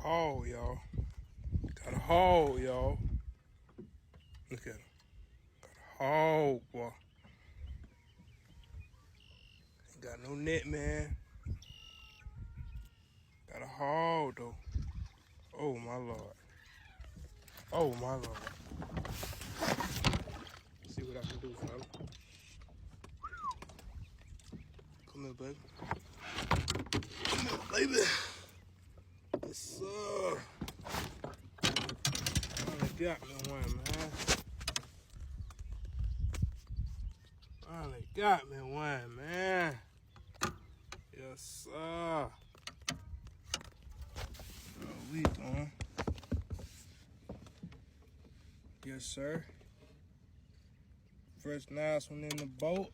haul, y'all. Got a haul, y'all. Look at him. Got a haul, boy. Ain't got no net, man. Got a haul, though. Oh, my Lord. Oh, my Lord. See what I can do, fella. Come here, baby. Come here, baby. Yes, sir. Finally got me one, man. Finally got me one, man. Yes, sir. What we doing? Yes, sir. First nice one in the boat.